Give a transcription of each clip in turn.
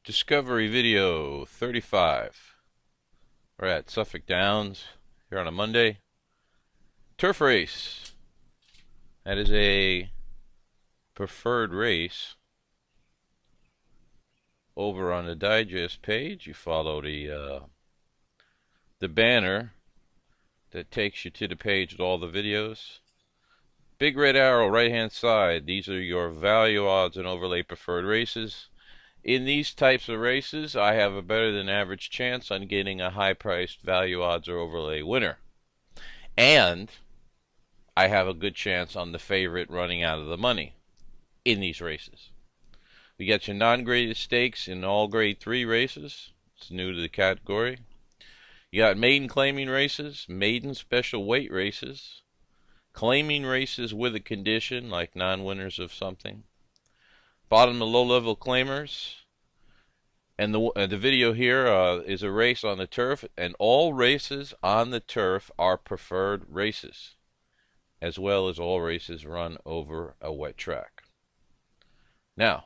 Discovery video 35. We're at Suffolk Downs here on a Monday. Turf race. That is a preferred race. Over on the digest page, you follow the banner that takes you to the page with all the videos. Big red arrow right hand side. These are your value odds and overlay preferred races. In these types of races, I have a better than average chance on getting a high-priced value odds or overlay winner. And I have a good chance on the favorite running out of the money in these races. We got your non-graded stakes in all grade 3 races. It's new to the category. You got maiden claiming races, maiden special weight races, claiming races with a condition like non-winners of something. Bottom to low-level claimers, and the video here is a race on the turf, and all races on the turf are preferred races, as well as all races run over a wet track. Now,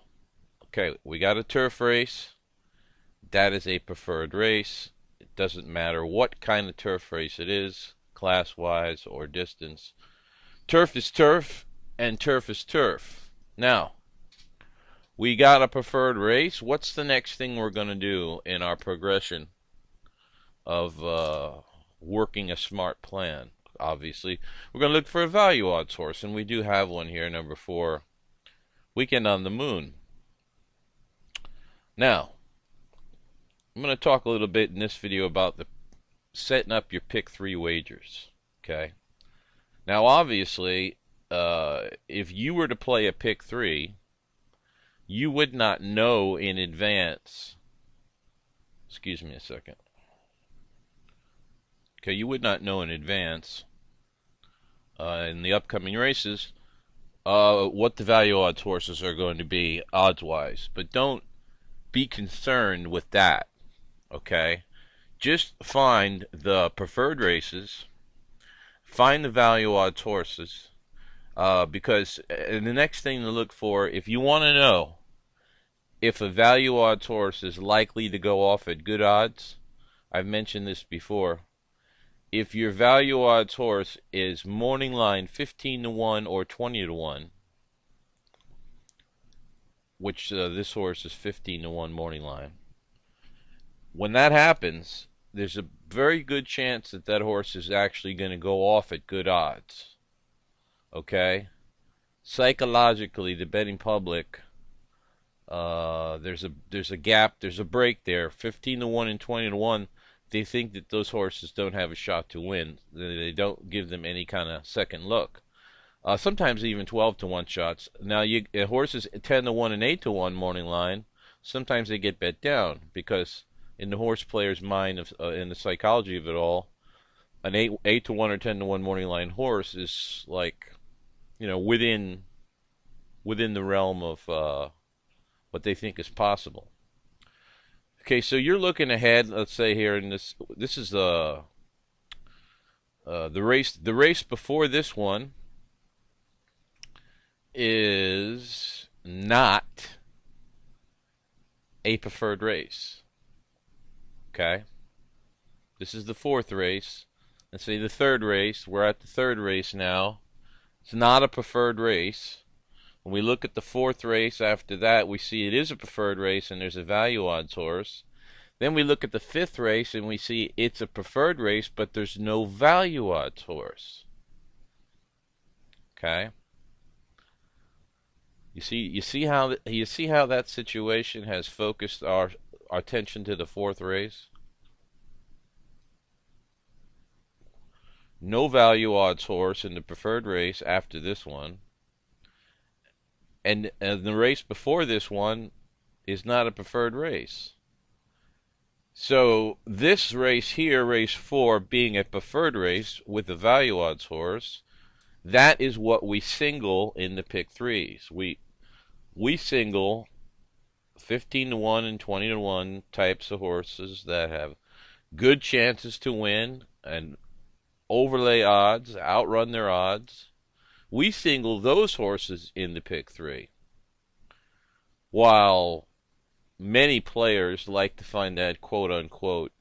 okay, we got a turf race. That is a preferred race. It doesn't matter what kind of turf race it is, class-wise or distance. Turf is turf, and turf is turf. Now, we got a preferred race. What's the next thing we're going to do in our progression of working a smart plan? Obviously, we're going to look for a value odds horse, and we do have one here, number 4, Weekend on the Moon. Now, I'm going to talk a little bit in this video about the setting up your pick 3 wagers. Okay. Now, obviously, if you were to play a pick 3, you would not know in advance. Excuse me a second. Okay, you would not know in advance in the upcoming races what the value odds horses are going to be odds-wise. But don't be concerned with that. Okay, just find the preferred races, find the value odds horses. Because the next thing to look for, if you want to know if a value odds horse is likely to go off at good odds, I've mentioned this before. If your value odds horse is morning line 15-1 or 20-1, which this horse is 15-1 morning line, when that happens, there's a very good chance that that horse is actually going to go off at good odds. Okay, psychologically, the betting public, there's a gap, there's a break there. 15-1 and 20-1, they think that those horses don't have a shot to win. They don't give them any kind of second look. Sometimes even 12-1 shots. Now, horses 10-1 and 8-1 morning line, sometimes they get bet down because in the horse player's mind, in the psychology of it all, an 8-1 or 10-1 morning line horse is like, you know, within the realm of what they think is possible. Okay, so you're looking ahead. Let's say here in this is the race. The race before this one is not a preferred race. Okay, this is the 4th race. Let's say the 3rd race. We're at the 3rd race now. It's not a preferred race. When we look at the 4th race after that, we see it is a preferred race and there's a value odds horse. Then we look at the 5th race and we see it's a preferred race, but there's no value odds horse. Okay? You see how that situation has focused our attention to the 4th race? No value odds horse in the preferred race after this one. And the race before this one is not a preferred race. So this race here, race 4, being a preferred race with the value odds horse, that is what we single in the pick 3s. We single 15-1 and 20-1 types of horses that have good chances to win and overlay odds, outrun their odds. We single those horses in the pick 3. While many players like to find that quote-unquote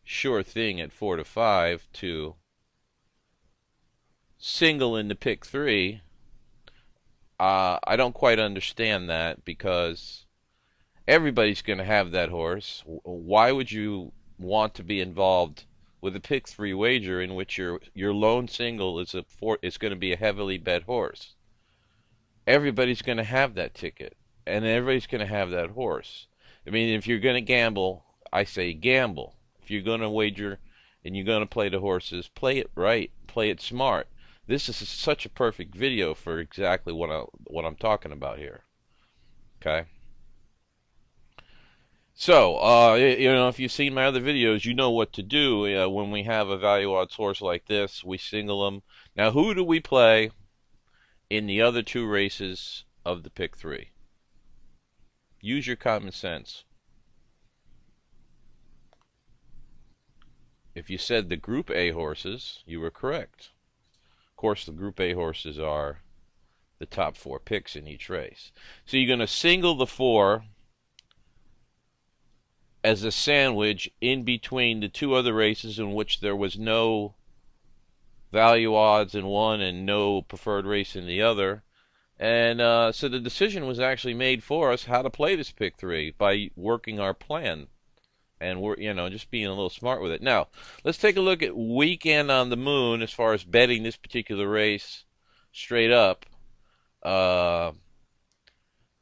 sure thing at 4 to 5 to single in the pick 3. I don't quite understand that, because everybody's going to have that horse. Why would you want to be involved with a pick 3 wager in which your lone single is going to be a heavily bet horse? Everybody's going to have that ticket, and everybody's going to have that horse. I mean, if you're going to gamble, I say gamble. If you're going to wager and you're going to play the horses, play it right, play it smart. This is such a perfect video for exactly what I'm talking about here. Okay. So, if you've seen my other videos, you know what to do when we have a value odds horse like this. We single them. Now, who do we play in the other 2 races of the pick 3? Use your common sense. If you said the Group A horses, you were correct. Of course, the Group A horses are the top 4 picks in each race. So you're going to single the 4 as a sandwich in between the 2 other races in which there was no value odds in one and no preferred race in the other. And so the decision was actually made for us how to play this pick 3 by working our plan. And we're, just being a little smart with it. Now, let's take a look at weekend on the moon as far as betting this particular race straight up.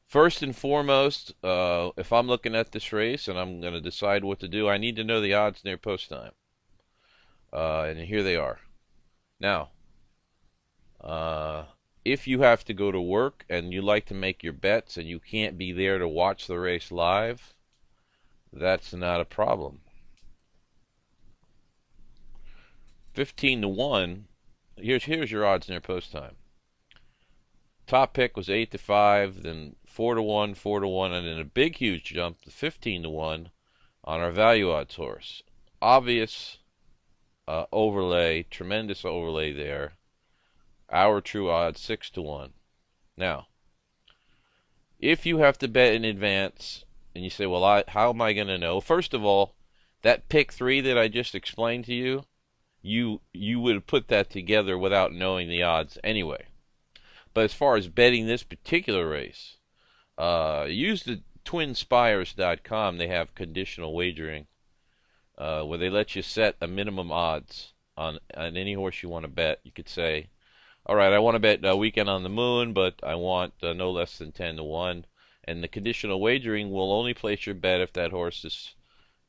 First and foremost, if I'm looking at this race and I'm going to decide what to do, I need to know the odds near post time. And here they are. Now, if you have to go to work and you like to make your bets and you can't be there to watch the race live, that's not a problem. 15 to 1. Here's your odds near post time. Top pick was 8 to 5, then 4 to 1, 4 to 1, and then a big huge jump to 15 to 1 on our value odds horse. Obvious overlay, tremendous overlay there. Our true odds 6 to 1. Now, if you have to bet in advance and you say, well, how am I going to know? First of all, that pick 3 that I just explained to you, you would have put that together without knowing the odds anyway. But as far as betting this particular race, use the twinspires.com. They have conditional wagering where they let you set a minimum odds on any horse you want to bet. You could say, all right, I want to bet weekend on the moon, but I want no less than 10 to 1. And the conditional wagering will only place your bet if that horse is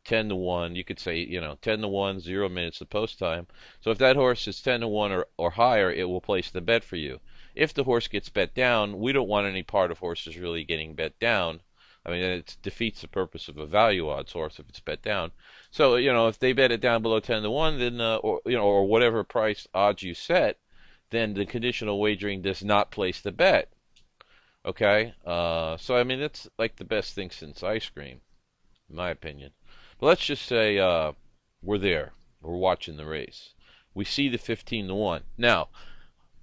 10 to 1. You could say, 10 to 1, 0 minutes of post time. So if that horse is 10 to 1 or higher, it will place the bet for you. If the horse gets bet down, we don't want any part of horses really getting bet down. I mean, it defeats the purpose of a value odds horse if it's bet down. So, if they bet it down below 10 to 1, then, or whatever price odds you set, then the conditional wagering does not place the bet. Okay? So, I mean, that's like the best thing since ice cream, in my opinion. But let's just say we're there. We're watching the race. We see the 15 to 1. Now,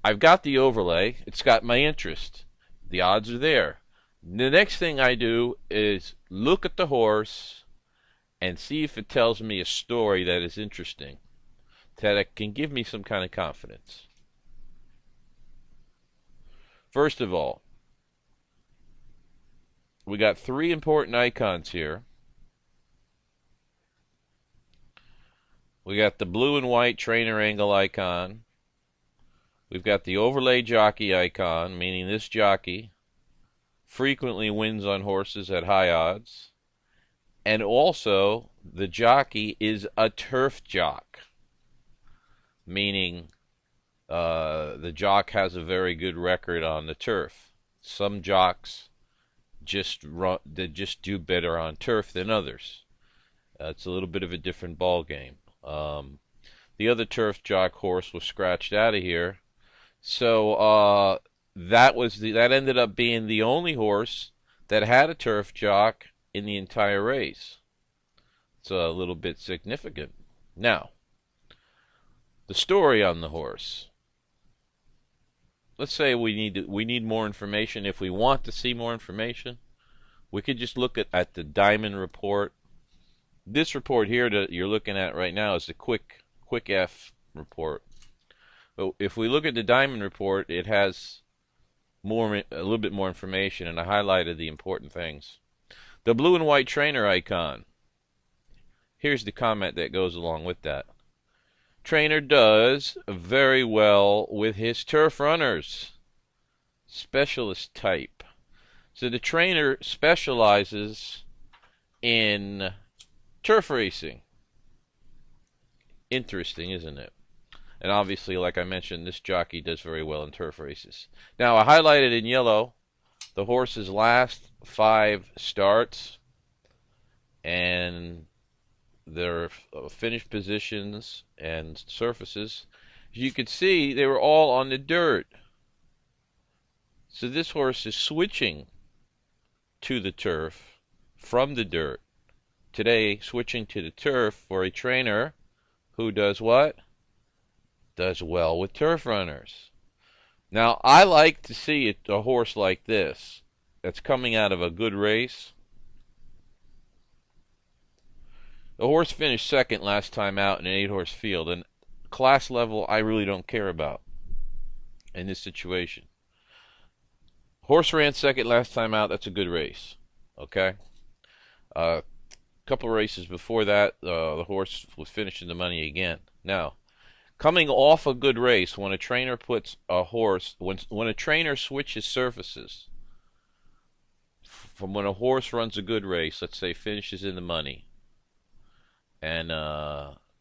I've got the overlay. It's got my interest. The odds are there. The next thing I do is look at the horse and see if it tells me a story that is interesting, that can give me some kind of confidence. First of all, we got 3 important icons here. We got the blue and white trainer angle icon. We've got the overlay jockey icon, meaning this jockey frequently wins on horses at high odds. And also, the jockey is a turf jock, meaning the jock has a very good record on the turf. Some jocks just do better on turf than others. It's a little bit of a different ball game. The other turf jock horse was scratched out of here. So that ended up being the only horse that had a turf jock in the entire race. It's a little bit significant. Now, the story on the horse. Let's say we need more information. If we want to see more information, we could just look at the diamond report. This report here that you're looking at right now is the quick F report. But if we look at the diamond report, it has a little bit more information, and I highlighted the important things. The blue and white trainer icon. Here's the comment that goes along with that. Trainer does very well with his turf runners. Specialist type. So the trainer specializes in turf racing. Interesting, isn't it? And obviously, like I mentioned, this jockey does very well in turf races. Now, I highlighted in yellow the horse's last 5 starts and their finished positions and surfaces. As you can see, they were all on the dirt. So this horse is switching to the turf from the dirt. Today, switching to the turf for a trainer who does what? Does well with turf runners. Now, I like to see a horse like this that's coming out of a good race. The horse finished second last time out in an 8-horse field, and class level I really don't care about in this situation. Horse ran second last time out. That's a good race. Okay? A couple of races before that, the horse was finishing the money again. Now, coming off a good race, when a trainer puts a horse, when a trainer switches surfaces, from when a horse runs a good race, let's say finishes in the money, and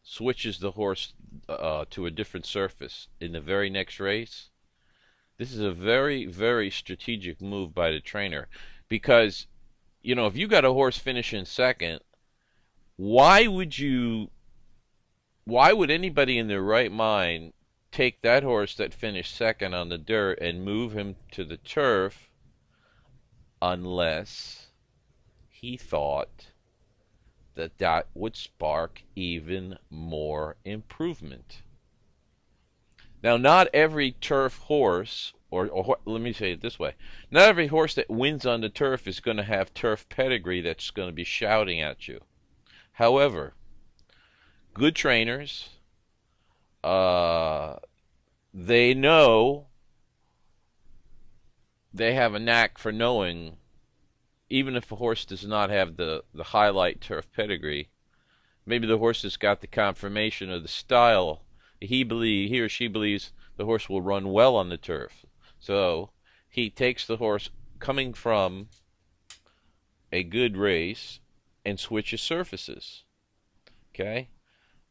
switches the horse to a different surface in the very next race, this is a very, very strategic move by the trainer. Because, you know, if you got a horse finishing second, why would anybody in their right mind take that horse that finished second on the dirt and move him to the turf unless he thought that that would spark even more improvement? Now, not every turf horse, or let me say it this way, not every horse that wins on the turf is going to have turf pedigree that's going to be shouting at you. However, good trainers, they know, they have a knack for knowing, even if a horse does not have the highlight turf pedigree, maybe the horse has got the confirmation of the style. He or she believes the horse will run well on the turf. So he takes the horse coming from a good race and switches surfaces. Okay?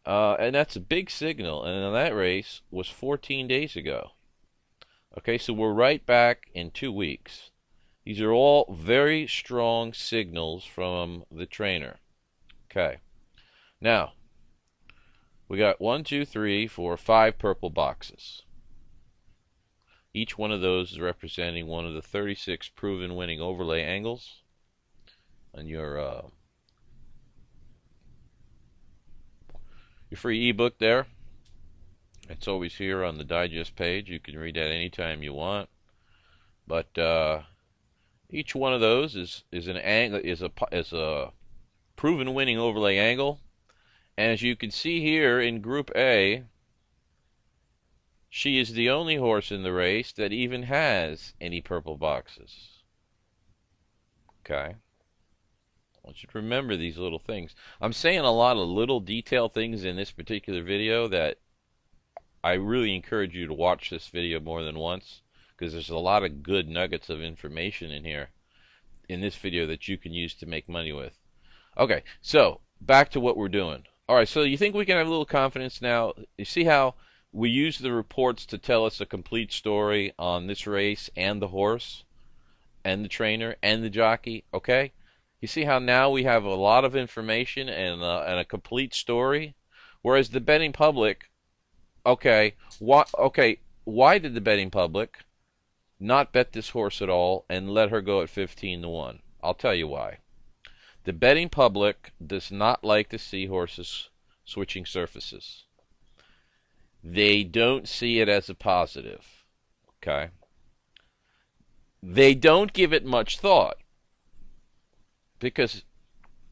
And that's a big signal. And that race was 14 days ago. Okay, so we're right back in 2 weeks. These are all very strong signals from the trainer. Okay. Now, we got 1, 2, 3, 4, 5 purple boxes. Each one of those is representing one of the 36 proven winning overlay angles on your free ebook there. It's always here on the digest page. You can read that anytime you want. But each one of those is an angle, is a proven winning overlay angle. And as you can see here in Group A, she is the only horse in the race that even has any purple boxes. Okay. I want you to remember these little things. I'm saying a lot of little detailed things in this particular video that I really encourage you to watch this video more than once, because there's a lot of good nuggets of information in here in this video that you can use to make money with. Okay, so back to what we're doing. All right, so you think we can have a little confidence now? You see how we use the reports to tell us a complete story on this race and the horse and the trainer and the jockey, okay? You see how now we have a lot of information and a complete story? Whereas the betting public, why did the betting public not bet this horse at all and let her go at 15-1? I'll tell you why. The betting public does not like to see horses switching surfaces. They don't see it as a positive. Okay? They don't give it much thought. Because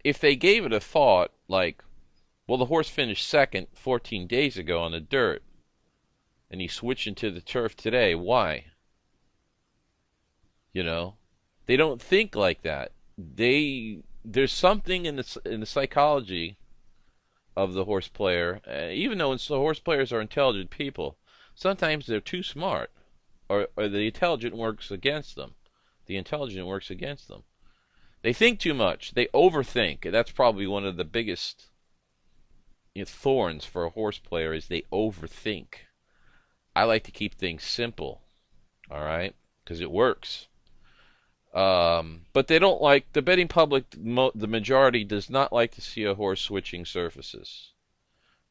if they gave it a thought, like, well, the horse finished second 14 days ago on the dirt, and he's switching to the turf today, why? You know, they don't think like that. There's something in the psychology of the horse player, even though the horse players are intelligent people, sometimes they're too smart, or the intelligent works against them. The intelligent works against them. They think too much. They overthink. And that's probably one of the biggest thorns for a horse player is they overthink. I like to keep things simple, all right, because it works. But they don't like, the betting public, the majority does not like to see a horse switching surfaces,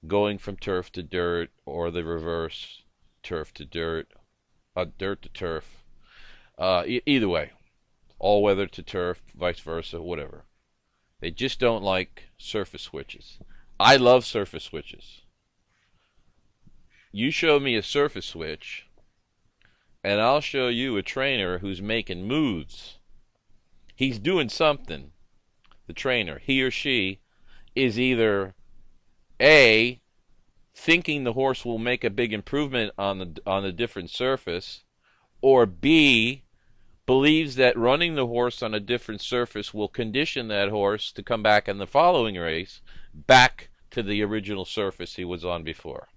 going from turf to dirt, or the reverse, turf to dirt, dirt to turf. Either way, all weather to turf, vice versa, whatever. They just don't like surface switches. I love surface switches. You show me a surface switch, and I'll show you a trainer who's making moves. He's doing something. The trainer, he or she, is either A, thinking the horse will make a big improvement on the different surface, or B, believes that running the horse on a different surface will condition that horse to come back in the following race back to the original surface he was on before.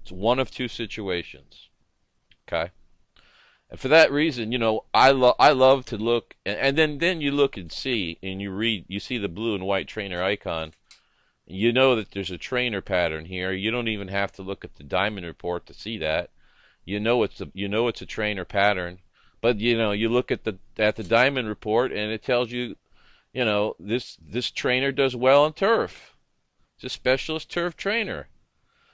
It's one of two situations. Okay? And for that reason, you know, I love to look, and then you look and see, and you see the blue and white trainer icon. You know that there's a trainer pattern here. You don't even have to look at the diamond report to see that. You know it's a trainer pattern. But you know, you look at the diamond report, and it tells you, you know, this trainer does well on turf. It's a specialist turf trainer.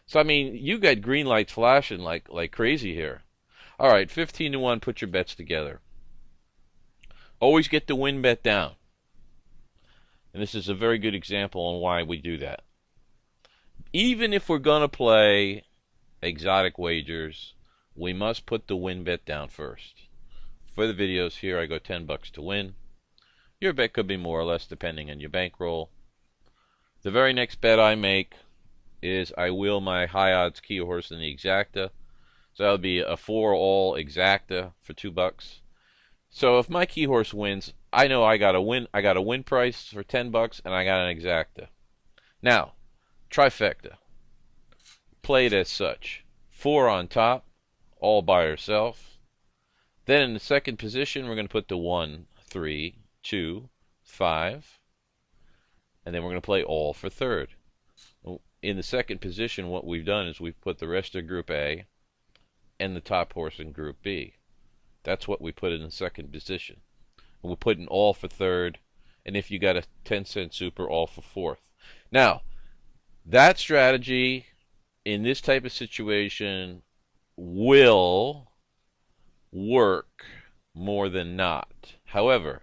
So I mean, you got green lights flashing like crazy here. All right, 15-1. Put your bets together. Always get the win bet down. And this is a very good example on why we do that. Even if we're gonna play exotic wagers, we must put the win bet down first. For the videos here, I go $10 to win. Your bet could be more or less depending on your bankroll. The very next bet I make is I wheel my high odds key horse in the exacta. So that would be a 4-all exacta for $2. So if my key horse wins, I know I got a win. I got a win price for $10, and I got an exacta. Now, trifecta. Play it as such: 4 on top, all by herself. Then in the second position, we're going to put the 1, 3, 2, 5. And then we're going to play all for third. In the second position, what we've done is we've put the rest of Group A and the top horse in Group B. That's what we put in the second position. And we'll put an all for third, and if you got a 10-cent super, all for fourth. Now, that strategy in this type of situation will work more than not. However,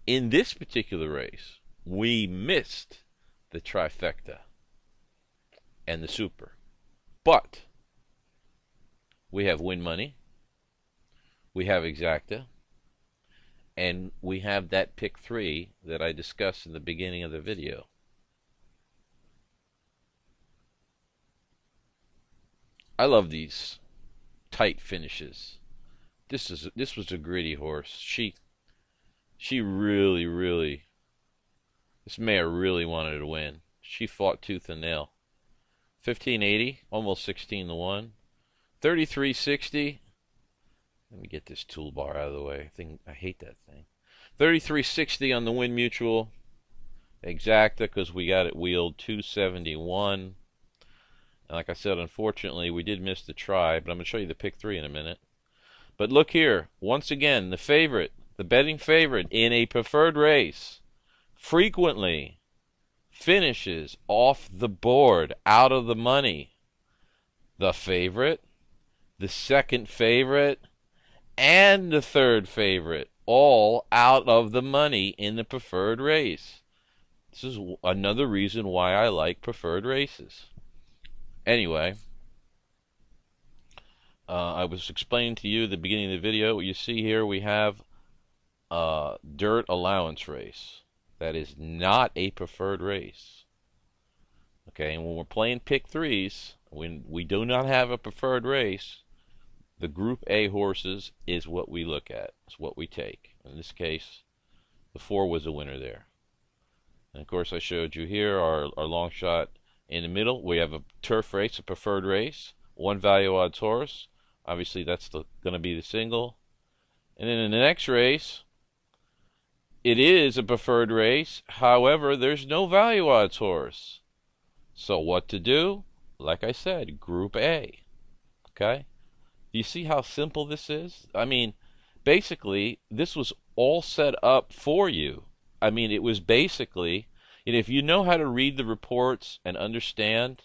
in this particular race, we missed the trifecta and the super. But we have win money, we have exacta, and we have that pick 3 that I discussed in the beginning of the video. I love these tight finishes. This was a gritty horse. She really, this mare really wanted to win. She fought tooth and nail. 1580, almost 16-1. 3360. Let me get this toolbar out of the way. I hate that thing. 3360 on the Win Mutual. Exacta, because we got it wheeled 271. And like I said, unfortunately, we did miss the try, but I'm going to show you the pick 3 in a minute. But look here, once again, the favorite, the betting favorite in a preferred race frequently finishes off the board, out of the money. The favorite, the second favorite, and the third favorite, all out of the money in the preferred race. This is another reason why I like preferred races. Anyway, I was explaining to you at the beginning of the video. You see here we have a dirt allowance race. That is not a preferred race. Okay, and when we're playing pick threes, when we do not have a preferred race, the Group A horses is what we look at. It's what we take. In this case, the 4 was a winner there. And of course, I showed you here our long shot in the middle. We have a turf race, a preferred race, 1 value odds horse. Obviously, that's going to be the single. And then in the next race, it is a preferred race. However, there's no value odds horse. So what to do? Like I said, Group A. Okay? Do you see how simple this is? I mean, basically, this was all set up for you. I mean, it was basically, and if you know how to read the reports and understand,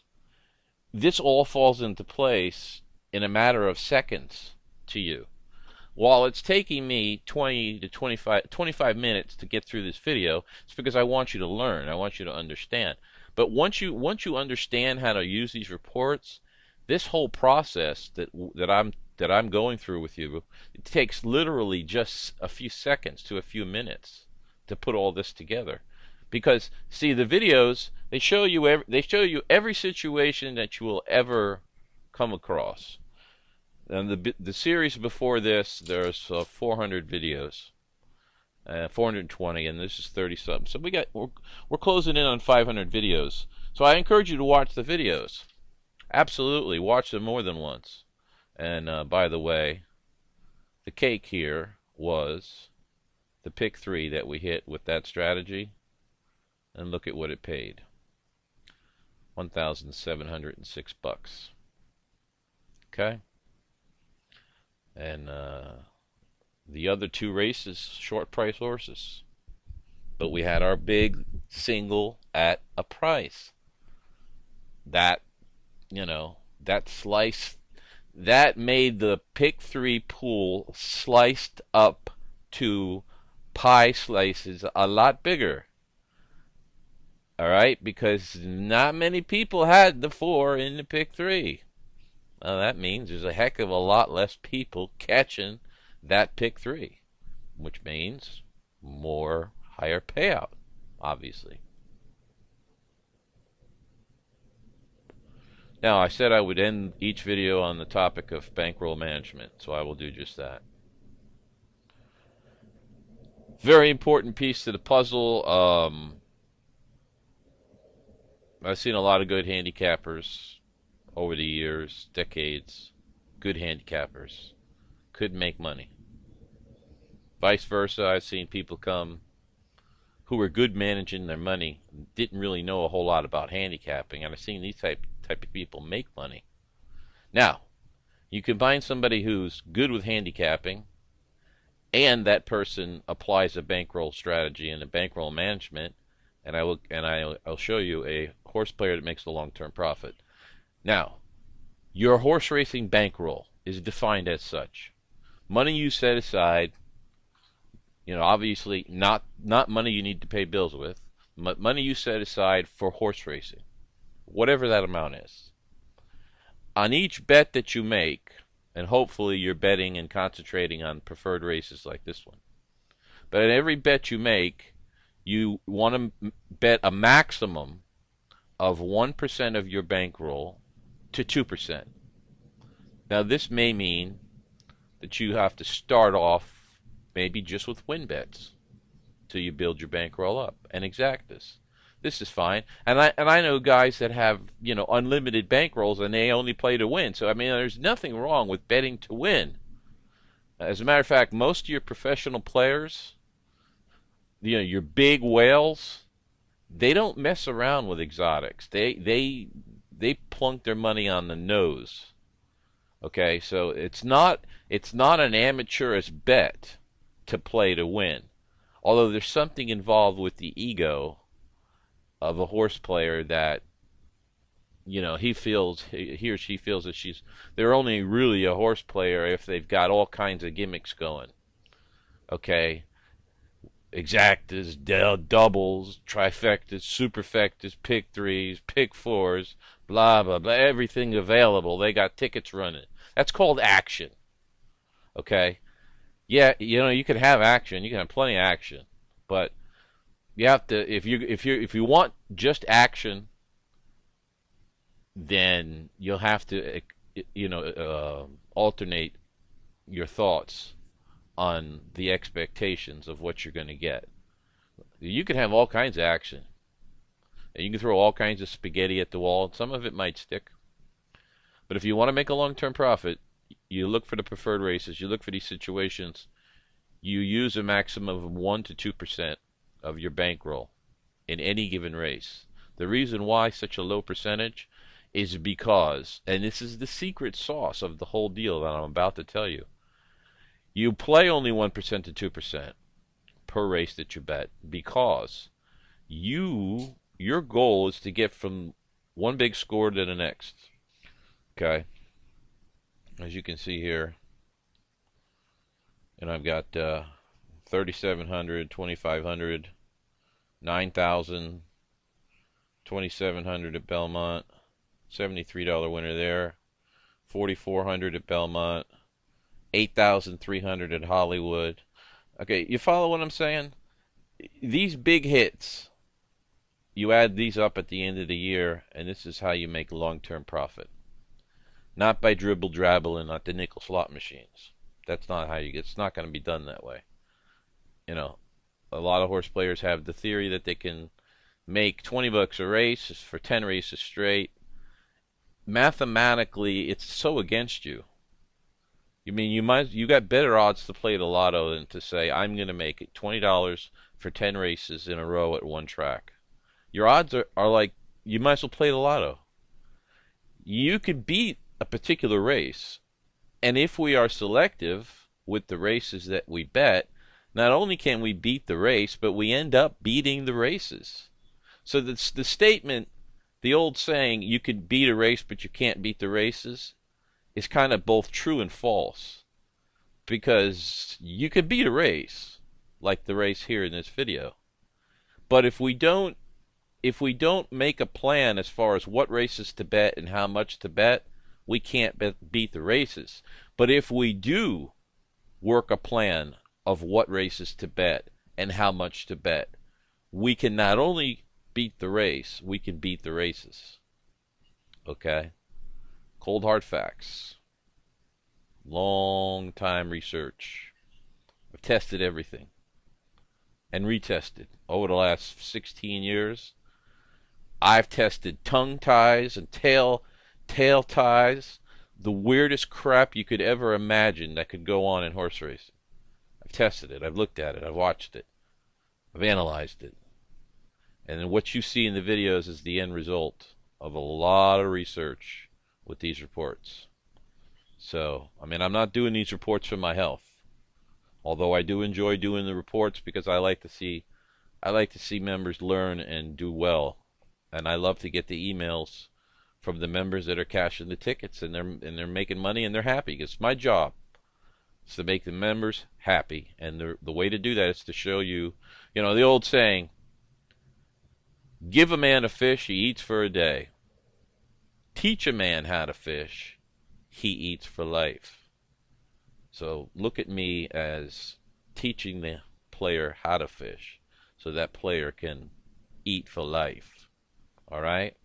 this all falls into place in a matter of seconds to you. While it's taking me 20 to 25 minutes to get through this video, it's because I want you to learn. I want you to understand. But once you understand how to use these reports, this whole process that I'm going through with you, it takes literally just a few seconds to a few minutes to put all this together. Because see, the videos, they show you every situation that you will ever come across. And the series before this, there's 400 videos, 420, and this is 30 something. So we're closing in on 500 videos. So I encourage you to watch the videos. Absolutely, watch them more than once. And by the way, the cake here was the pick 3 that we hit with that strategy, and look at what it paid. $1,706. Okay. And the other 2 races, short price horses. But we had our big single at a price. That, that slice, that made the pick 3 pool sliced up to pie slices a lot bigger. All right, because not many people had the 4 in the pick 3. Well, that means there's a heck of a lot less people catching that pick 3, which means more higher payout, obviously. Now, I said I would end each video on the topic of bankroll management, so I will do just that. Very important piece to the puzzle. I've seen a lot of good handicappers over the years, decades, good handicappers, couldn't make money. Vice versa, I've seen people come who were good managing their money, didn't really know a whole lot about handicapping, and I've seen these type of people make money. Now, you combine somebody who's good with handicapping, and that person applies a bankroll strategy and a bankroll management, and I'll show you a horse player that makes a long-term profit. Now, your horse racing bankroll is defined as such. Money you set aside, obviously not money you need to pay bills with, but money you set aside for horse racing, whatever that amount is. On each bet that you make, and hopefully you're betting and concentrating on preferred races like this one, but in every bet you make, you want to bet a maximum of 1% of your bankroll to 2%. Now, this may mean that you have to start off maybe just with win bets till you build your bankroll up and exact this. This is fine. And I know guys that have, unlimited bankrolls and they only play to win. So, I mean, there's nothing wrong with betting to win. As a matter of fact, most of your professional players, your big whales, they don't mess around with exotics. They plunk their money on the nose. Okay, so it's not an amateurish bet to play to win. Although there's something involved with the ego of a horse player that he or she feels that they're only really a horse player if they've got all kinds of gimmicks going. Okay, exactas, doubles, trifectas, superfectas, pick 3s, pick 4s, blah blah blah, everything available. They got tickets running. That's called action. Okay, yeah, you can have action, you can have plenty of action, but You have to, if you want just action, then you'll have to, alternate your thoughts on the expectations of what you're going to get. You can have all kinds of action, and you can throw all kinds of spaghetti at the wall, and some of it might stick. But if you want to make a long-term profit, you look for the preferred races, you look for these situations, you use a maximum of 1 to 2% of your bankroll in any given race. The reason why such a low percentage is because, and this is the secret sauce of the whole deal that I'm about to tell you, you play only 1% to 2% per race that you bet because your goal is to get from one big score to the next. Okay, as you can see here, and I've got 3,700, 2,500, 9,000, 2,700 at Belmont, $73 winner there, 4,400 at Belmont, 8,300 at Hollywood. Okay, you follow what I'm saying? These big hits, you add these up at the end of the year, and this is how you make long-term profit. Not by dribble drabble and not the nickel slot machines. That's not how you get. It's not going to be done that way. You know, a lot of horse players have the theory that they can make 20 bucks a race for 10 races straight. Mathematically, it's so against you. You mean you got better odds to play the lotto than to say I'm going to make it $20 for 10 races in a row at one track. Your odds are like you might as well play the lotto. You could beat a particular race, and if we are selective with the races that we bet, not only can we beat the race, but we end up beating the races. So the statement, the old saying, you can beat a race but you can't beat the races, is kind of both true and false. Because you can beat a race, like the race here in this video. But if we don't make a plan as far as what races to bet and how much to bet, we can't beat the races. But if we do work a plan of what races to bet and how much to bet, we can not only beat the race, we can beat the races. Okay? Cold hard facts. Long time research. I've tested everything and retested over the last 16 years. I've tested tongue ties and tail ties, the weirdest crap you could ever imagine that could go on in horse racing. I've tested it, I've looked at it, I've watched it, I've analyzed it. And then what you see in the videos is the end result of a lot of research with these reports. So, I mean, I'm not doing these reports for my health. Although I do enjoy doing the reports because I like to see members learn and do well. And I love to get the emails from the members that are cashing the tickets and they're making money and they're happy. It's my job. It's to make the members happy. And the way to do that is to show you, the old saying, give a man a fish, he eats for a day. Teach a man how to fish, he eats for life. So look at me as teaching the player how to fish so that player can eat for life. All right?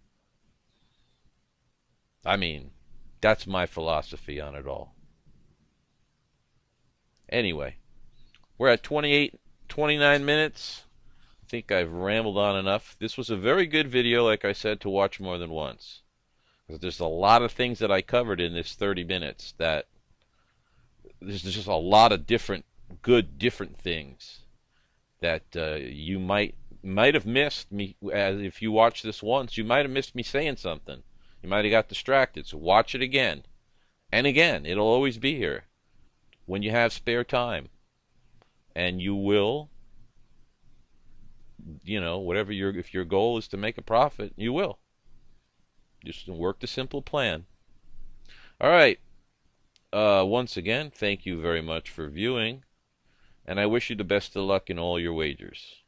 I mean, that's my philosophy on it all. Anyway, we're at 29 minutes. I think I've rambled on enough. This was a very good video, like I said, to watch more than once. There's a lot of things that I covered in this 30 minutes that there's just a lot of different things that you might have missed me. As if you watch this once, you might have missed me saying something. You might have got distracted. So watch it again and again. It'll always be here when you have spare time, and you will. Whatever if your goal is to make a profit, you will. Just work the simple plan. All right. Once again, thank you very much for viewing, and I wish you the best of luck in all your wagers.